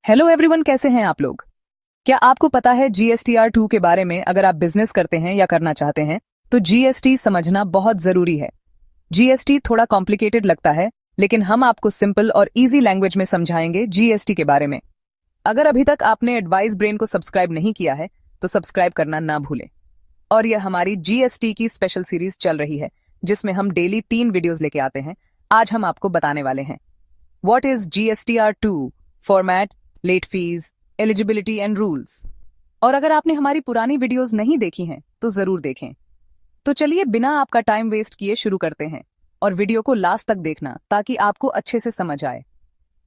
Hello everyone, कैसे हैं आप लोग। क्या आपको पता है GSTR2 के बारे में। अगर आप बिजनेस करते हैं या करना चाहते हैं तो GST समझना बहुत जरूरी है। GST थोड़ा कॉम्प्लिकेटेड लगता है, लेकिन हम आपको सिंपल और इजी लैंग्वेज में समझाएंगे GST के बारे में। अगर अभी तक आपने एडवाइस ब्रेन को सब्सक्राइब नहीं किया है तो सब्सक्राइब करना ना भूलें। और यह हमारी GST की स्पेशल सीरीज चल रही है, जिसमें हम डेली 3 वीडियोस लेके आते हैं। आज हम आपको बताने वाले हैं what is GSTR2, format, late fees, eligibility and rules. और अगर आपने हमारी पुरानी वीडियोस नहीं देखी हैं तो जरूर देखें। तो चलिए बिना आपका टाइम वेस्ट किए शुरू करते हैं, और वीडियो को लास्ट तक देखना ताकि आपको अच्छे से समझ आए।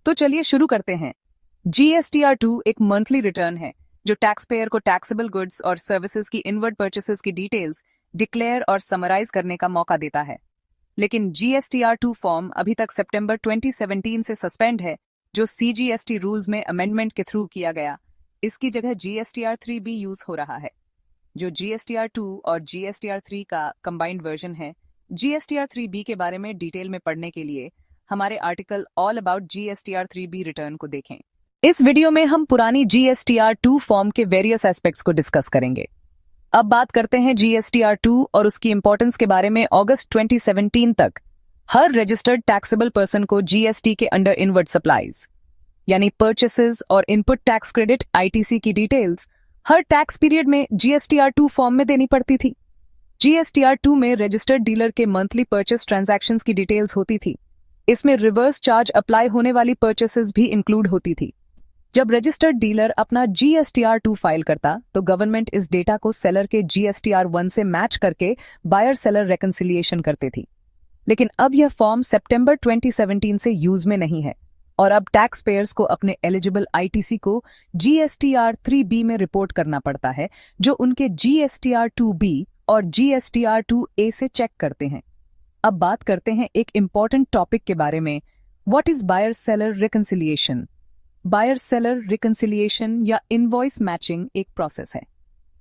तो चलिए शुरू करते हैं। GSTR2 एक मंथली रिटर्न है जो टैक्स पेयर को टैक्सेबल गुड्स और सर्विसेज की इनवर्ड परचेसेस की डिटेल्स डिक्लेयर और समराइज करने का मौका देता है। लेकिन GSTR2 फॉर्म अभी तक सितंबर 2017 से सस्पेंड है, जो CGST रूल्स में अमेंडमेंट के थ्रू किया गया। इसकी जगह GSTR3B यूज हो रहा है, जो GSTR2 और GSTR3 का कंबाइंड वर्जन है। GSTR3B के बारे में डिटेल में पढ़ने के लिए हमारे article all about GSTR3B return को देखें। इस वीडियो में हम पुरानी GSTR2 फॉर्म के वेरियस एस्पेक्ट्स को डिस्कस करेंगे। अब बात करते हैं GSTR2 और उसकी इंपॉर्टेंस के बारे में। अगस्त 2017 तक हर रजिस्टर्ड टैक्सेबल पर्सन को GST के अंडर इनवर्ड सप्लाईज यानी परचेसेस और इनपुट टैक्स क्रेडिट ITC की डिटेल्स हर टैक्स पीरियड में GSTR2 फॉर्म में देनी पड़ती थी। GSTR2 में रजिस्टर्ड डीलर के मंथली परचेस ट्रांजैक्शंस की डिटेल्स होती थी। इसमें रिवर्स चार्ज अप्लाई होने वाली परचेसेस भी इंक्लूड होती थी। जब रजिस्टर्ड डीलर अपना GSTR2 फाइल करता तो गवर्नमेंट इस डेटा को सेलर के GSTR1 से मैच करके बायर सेलर रेकंसिलिएशन करती थी। लेकिन अब यह फॉर्म सितंबर 2017 से यूज में नहीं है, और अब टैक्स पेयर्स को अपने एलिजिबल ITC को GSTR3B में रिपोर्ट करना पड़ता है, जो उनके GSTR2B और GSTR2A से चेक करते हैं। अब बात करते हैं एक इंपॉर्टेंट टॉपिक के बारे में। What is buyer seller reconciliation. Buyer seller reconciliation या इनवॉइस मैचिंग एक प्रोसेस है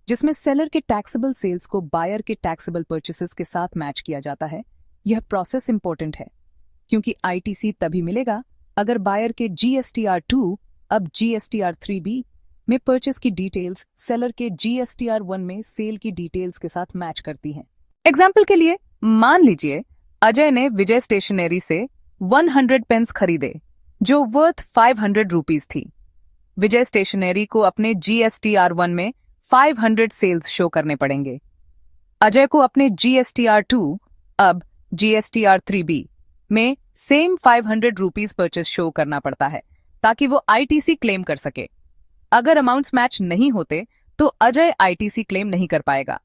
जिसमें सेलर के टैक्सेबल सेल्स को बायर के टैक्सेबल परचेसेस के साथ मैच किया जाता है। यह प्रोसेस इंपॉर्टेंट है क्योंकि ITC तभी मिलेगा अगर बायर के GSTR2 अब GSTR3B में परचेस की डिटेल्स सेलर के GSTR1 में सेल की डिटेल्स के साथ मैच करती हैं। एग्जाम्पल के लिए मान लीजिए अजय ने विजय स्टेशनरी से 100 पेन्स खरीदे जो वर्थ 500 रुपीज थी। विजय स्टेशनरी को अपने GSTR1 में 500 सेल्स शो करने पड़ेंगे। अजय को अपने GSTR2 अब GSTR3B में सेम 500 रुपीज परचेस शो करना पड़ता है ताकि वो ITC क्लेम कर सके। अगर अमाउंट्स मैच नहीं होते तो अजय ITC क्लेम नहीं कर पाएगा।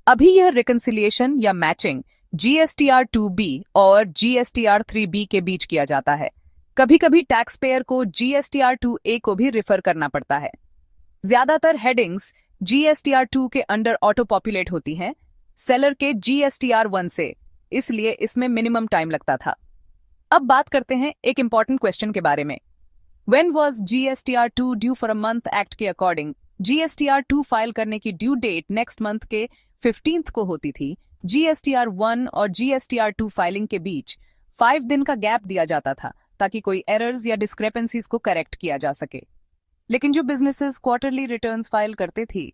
अभी यह रिकंसिलिएशन या मैचिंग GSTR2B और GSTR3B के बीच किया जाता है। कभी कभी टैक्स पेयर को GSTR2A को भी रिफर करना पड़ता है। ज्यादातर हेडिंग्स GSTR2 के अंडर ऑटो पॉपुलेट होती हैं सेलर के GSTR1 से, इसलिए इसमें मिनिमम टाइम लगता था। अब बात करते हैं एक इंपॉर्टेंट क्वेश्चन के बारे में। When was GSTR2 due for a month act के अकॉर्डिंग GSTR2 फाइल करने की ड्यू डेट नेक्स्ट मंथ के 15th को होती थी। GSTR1 और GSTR2 फाइलिंग के बीच 5 दिन का गैप दिया जाता था ताकि कोई एरर्स या डिस्क्रेपेंसीज को करेक्ट किया जा सके। लेकिन जो बिजनेसेस क्वार्टरली रिटर्न्स फाइल करते थे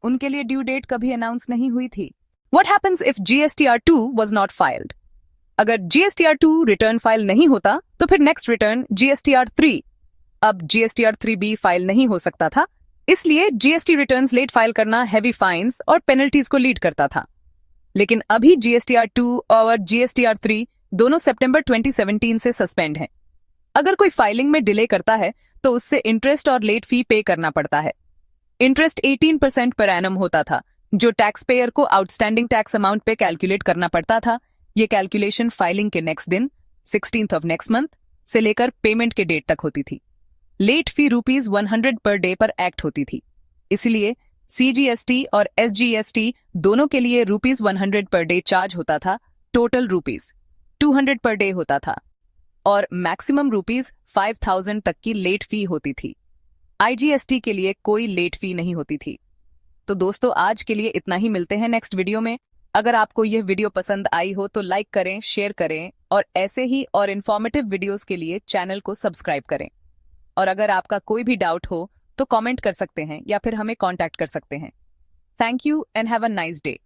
उनके लिए ड्यू डेट कभी अनाउंस नहीं हुई थी। What happens if GSTR2 was not filed? अगर GSTR2 रिटर्न फाइल नहीं होता तो फिर नेक्स्ट रिटर्न GSTR3 अब GSTR3B फाइल नहीं हो सकता था, इसलिए GST रिटर्न्स लेट फाइल करना हैवी फाइन्स और पेनल्टीज को लीड करता था। लेकिन अभी GSTR2 और GSTR3 दोनों सितंबर 2017 से सस्पेंड हैं। अगर कोई फाइलिंग में डिले करता है तो उससे इंटरेस्ट और लेट फी पे करना पड़ता है। इंटरेस्ट 18% पर एनम होता था, जो टैक्स पेयर को आउटस्टैंडिंग टैक्स अमाउंट पे कैलकुलेट करना पड़ता था। ये कैलकुलेशन फाइलिंग के नेक्स्ट दिन 16th ऑफ नेक्स्ट मंथ से लेकर पेमेंट के डेट तक होती थी। लेट फी ₹100 पर डे पर एक्ट होती थी, इसलिए CGST और SGST दोनों के लिए ₹100 पर डे चार्ज होता था। टोटल ₹200 पर डे होता था और मैक्सिमम ₹5,000 तक की लेट फी होती थी। IGST के लिए कोई लेट फी नहीं होती थी। तो दोस्तों आज के लिए इतना ही, मिलते हैं नेक्स्ट वीडियो में। अगर आपको यह वीडियो पसंद आई हो तो लाइक करें, शेयर करें और ऐसे ही और इन्फॉर्मेटिव वीडियोस के लिए चैनल को सब्सक्राइब करें। और अगर आपका कोई भी डाउट हो तो कमेंट कर सकते हैं या फिर हमें कांटेक्ट कर सकते हैं। Thank you and have a nice day.